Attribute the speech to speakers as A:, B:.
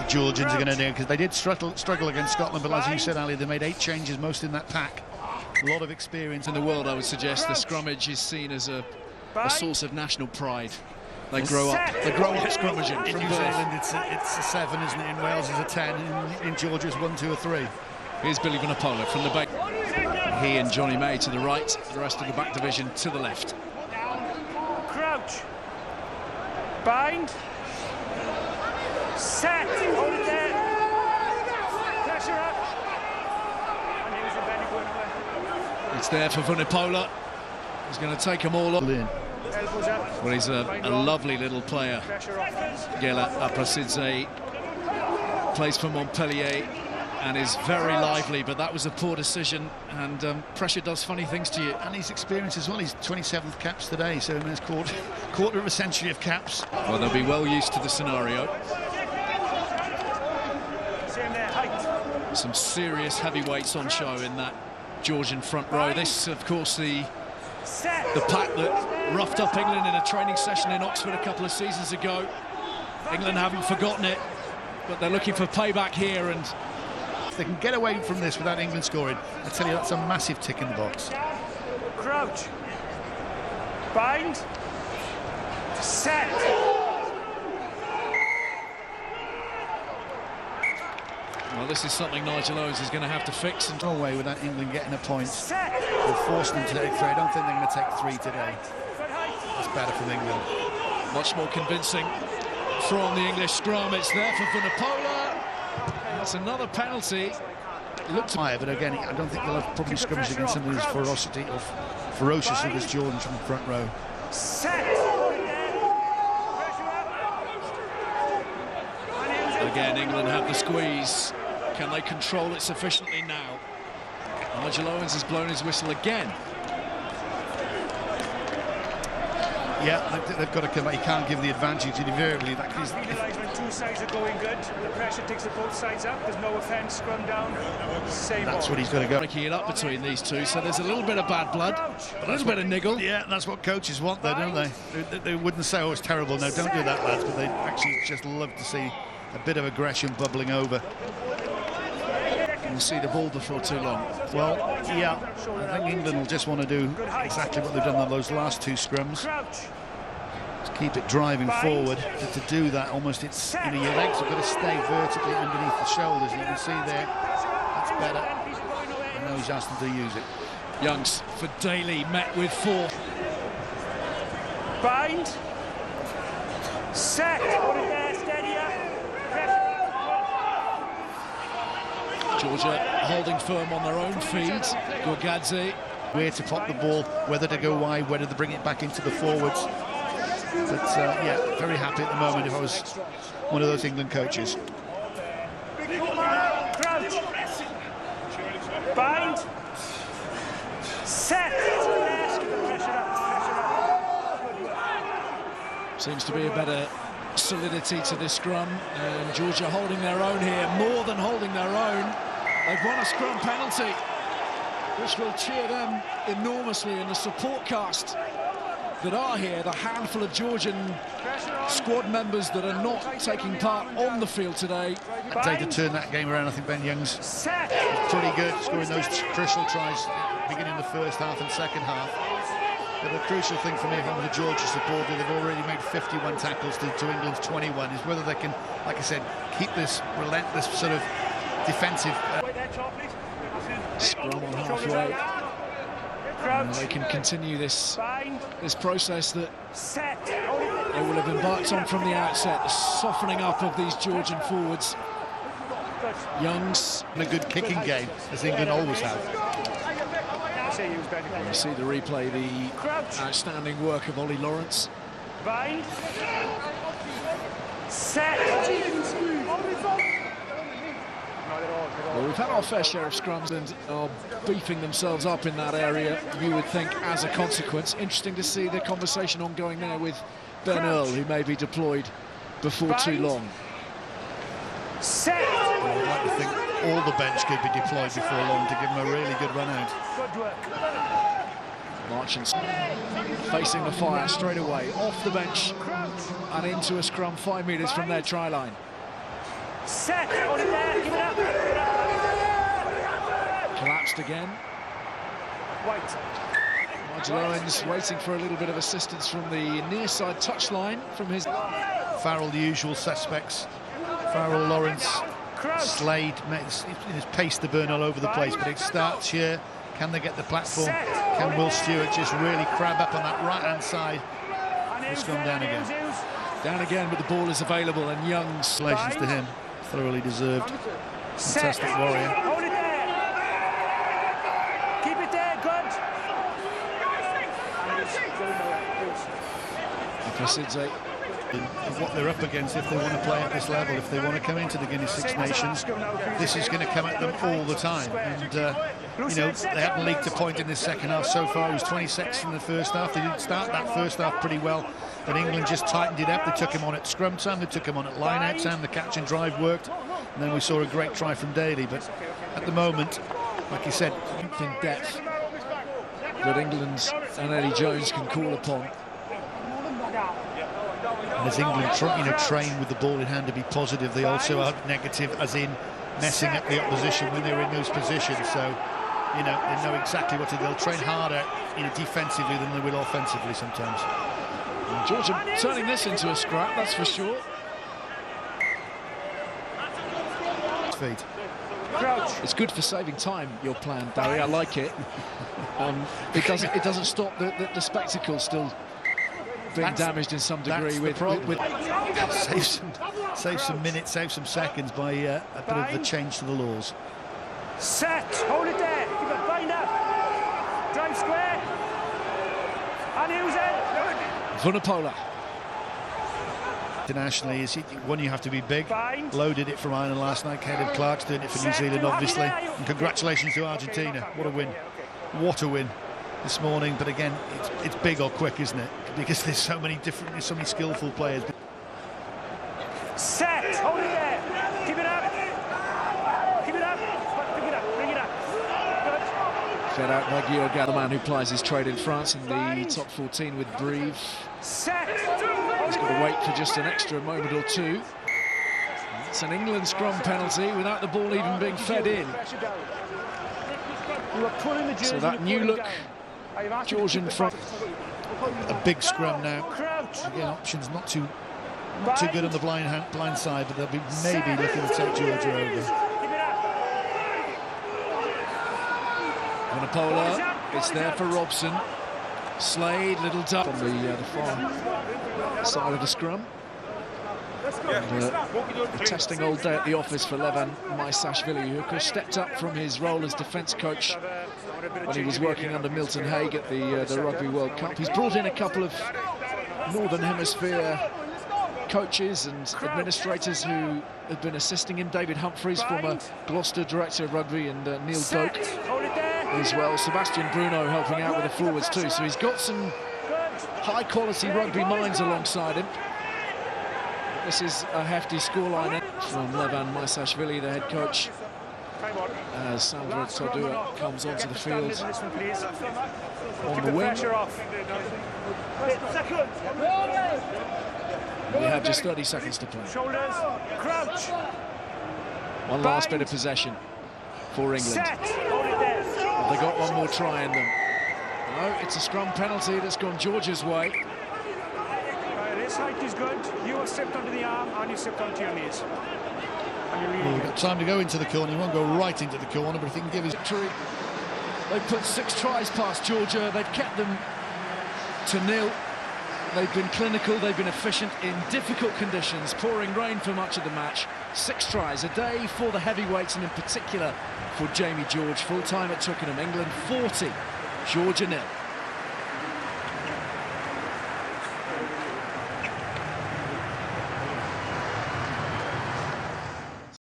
A: Georgians are going to do, because they did struggle against Scotland, but as you said, Ali, they made 8 changes, most in that pack. A lot of experience
B: in the world. I would suggest the scrummage is seen as a source of national pride. They grow up scrummaging.
A: In New Zealand, it's a 7, isn't it? In Wales, it's a 10. In Georgia, it's 1, 2, or 3.
B: Here's Billy Vunipola from the back. He and Johnny May to the right, the rest of the back division to the left.
C: Crouch. Bind. Set. Hold it there. Pressure up. And here's the belly going away.
B: It's there for Vunipola. He's going to take them all up.
C: Elbows up.
B: Well, he's a lovely little player. Gela Aprasidze plays for Montpellier and is very lively, but that was a poor decision, and pressure does funny things to you.
A: And his experience as well, he's 27th caps today, so it's quarter of a century of caps.
B: Well, they'll be well used to the scenario. Some serious heavyweights on show in that Georgian front row. This, of course, the pack that roughed up England in a training session in Oxford a couple of seasons ago. England haven't forgotten it, but they're looking for payback here, and
A: if they can get away from this without England scoring, I tell you, that's a massive tick in the box.
C: Crouch. Bind. Set.
B: Well, this is something Nigel Owens is going to have to fix. And
A: no way without England getting a point. We'll force them to take 3. I don't think they're going to take 3 today. That's better from England.
B: Much more convincing from the English scrum. It's there for Vunipola. That's another penalty.
A: Looked higher, but again, I don't think they'll have probably scrimmaged against somebody who's ferocious with this Jordan from the front row.
B: Again, England have the squeeze. Can they control it sufficiently now? Nigel Owens has blown his whistle again.
A: Yeah, they've got to come back. You can't give the advantage invariably.
C: When 2 sides are going good, the pressure takes both sides up. There's no offence, scrum down, save
A: That's what he's got to go.
B: Breaking it up between these two, so there's a little bit of bad blood, a little bit of niggle.
A: Yeah, that's what coaches want, though, don't they? They wouldn't say, oh, it's terrible. No, don't do that, lads, but they actually just love to see a bit of aggression bubbling over.
B: We'll see the ball before too long.
A: Well, yeah, I think England will just want to do exactly what they've done on those last 2 scrums. Just keep it driving forward. To do that, almost it's, you know, your legs have got to stay vertically underneath the shoulders. You can see there, that's better. And now he's asked them to use it.
B: Youngs for Daly, met with 4.
C: Bind. Set. Hold it there, steady up.
B: Georgia holding firm on their own feet. Gorgadze.
A: Where to pop the ball, whether to go wide, whether to bring it back into the forwards. But yeah, very happy at the moment if I was one of those England coaches.
C: Crouch. Bind. Set.
B: Seems to be a better solidity to this scrum, and Georgia holding their own here, more than holding their own. They've won a scrum penalty, which will cheer them enormously, and the support cast that are here, the handful of Georgian squad members that are not taking part on the field today.
A: A day to turn that game around. I think Ben Youngs was pretty good, scoring those crucial tries beginning of the first half and second half. But the crucial thing for me, if I'm a Georgia supporter, they've already made 51 tackles to England's 21, is whether they can, like I said, keep this relentless sort of defensive.
B: Scrum on halfway. And they can continue this process that they will have embarked on from the outset, the softening up of these Georgian forwards. Youngs
A: in a good kicking game, as England always have.
B: You see the replay, the outstanding work of Ollie Lawrence.
C: Bind. Set.
B: Well, we've had our fair share of scrums and are beefing themselves up in that area, you would think, as a consequence. Interesting to see the conversation ongoing there with Ben Earl, who may be deployed before too long.
C: Set.
A: Well, I'd like to think all the bench could be deployed before long to give them a really good run out.
B: Marchants facing the fire straight away, off the bench and into a scrum 5 metres from their try line.
C: Set. Hold it there. Keep it up.
B: Collapsed again.
C: White.
B: Nigel Owens waiting for a little bit of assistance from the near side touchline from his...
A: Farrell, the usual suspects. Farrell, Lawrence, Slade, his pace to burn all over the place, but it starts here. Can they get the platform? Can Will Stewart just really crab up on that right-hand side? It's gone down again.
B: Down again, but the ball is available, and Young's...
A: Congratulations to him. Thoroughly deserved. Fantastic warrior.
C: Hold it there. Keep it there. Good.
B: Prasidze.
A: What they're up against if they want to play at this level, if they want to come into the Guinness Six Nations, this is going to come at them all the time. And, you know, they haven't leaked a point in this second half so far. It was 26 in the first half. They didn't start that first half pretty well, but England just tightened it up. They took him on at scrum time, they took him on at line-out time, the catch and drive worked, and then we saw a great try from Daly. But at the moment, like you said,
B: in depth that England and Eddie Jones can call upon.
A: And as England train with the ball in hand to be positive, they also are negative, as in messing up the opposition when they're in those positions. So, you know, they know exactly what to do. They'll train harder, defensively than they will offensively sometimes.
B: And Georgia turning this into a scrap, that's for sure.
A: Feet.
B: It's good for saving time, your plan, Barry. I like it. It doesn't stop the spectacle still being damaged in some degree with
A: save some minutes, save some seconds by a bit of a change to the laws.
C: Set. Hold it there. Keep it. Bind up. Drive square. And use it.
B: Vunipola.
A: Internationally, is one you have to be big. Loaded it from Ireland last night. Caleb Clark's doing it for New Zealand, obviously. And congratulations to Argentina. What a win. What a win this morning. But again, it's big or quick, isn't it? Because there's so many skillful players.
C: Set. Hold it there. Keep it up. Keep it up. Pick it up. Bring it up. Good.
B: Fed out by Guillaume Gall, the man who plies his trade in France in the top 14 with Brive.
C: Set.
B: He's got to wait for just an extra moment or two. It's an England scrum penalty without the ball even being fed in. So that new look Georgian front.
A: A big scrum now. Again, options not too good on the blind side, but they'll be maybe looking to take Georgia over.
B: Vunipola, it's there for Robson. Slade, little duck on the far side of the scrum. And, a testing all day at the office for Levan Maisashvili, who of course stepped up from his role as defence coach when he was working under Milton Hague at the Rugby World Cup. He's brought in a couple of Northern Hemisphere coaches and administrators who have been assisting him. David Humphreys, former Gloucester director of rugby, and Neil Doak as well. Sebastian Bruno helping out with the forwards too. So he's got some high-quality rugby minds alongside him. This is a hefty scoreline from Levan Maisashvili, the head coach, as Sandra Todua comes onto the field on the wing. We have just 30 seconds to play.
C: Shoulders. Crouch.
B: One last bit of possession for England. Have they got one more try in them? No, it's a scrum penalty that's gone Georgia's way.
C: This height is good. You are stepped onto the arm and you stepped onto your knees.
A: Well, we've got time to go into the corner. He won't go right into the corner, but if he can give his
B: victory. They've put 6 tries past Georgia. They've kept them to 0. They've been clinical, they've been efficient in difficult conditions, pouring rain for much of the match. 6 tries a day for the heavyweights, and in particular for Jamie George. Full time at Twickenham. England 40, Georgia 0.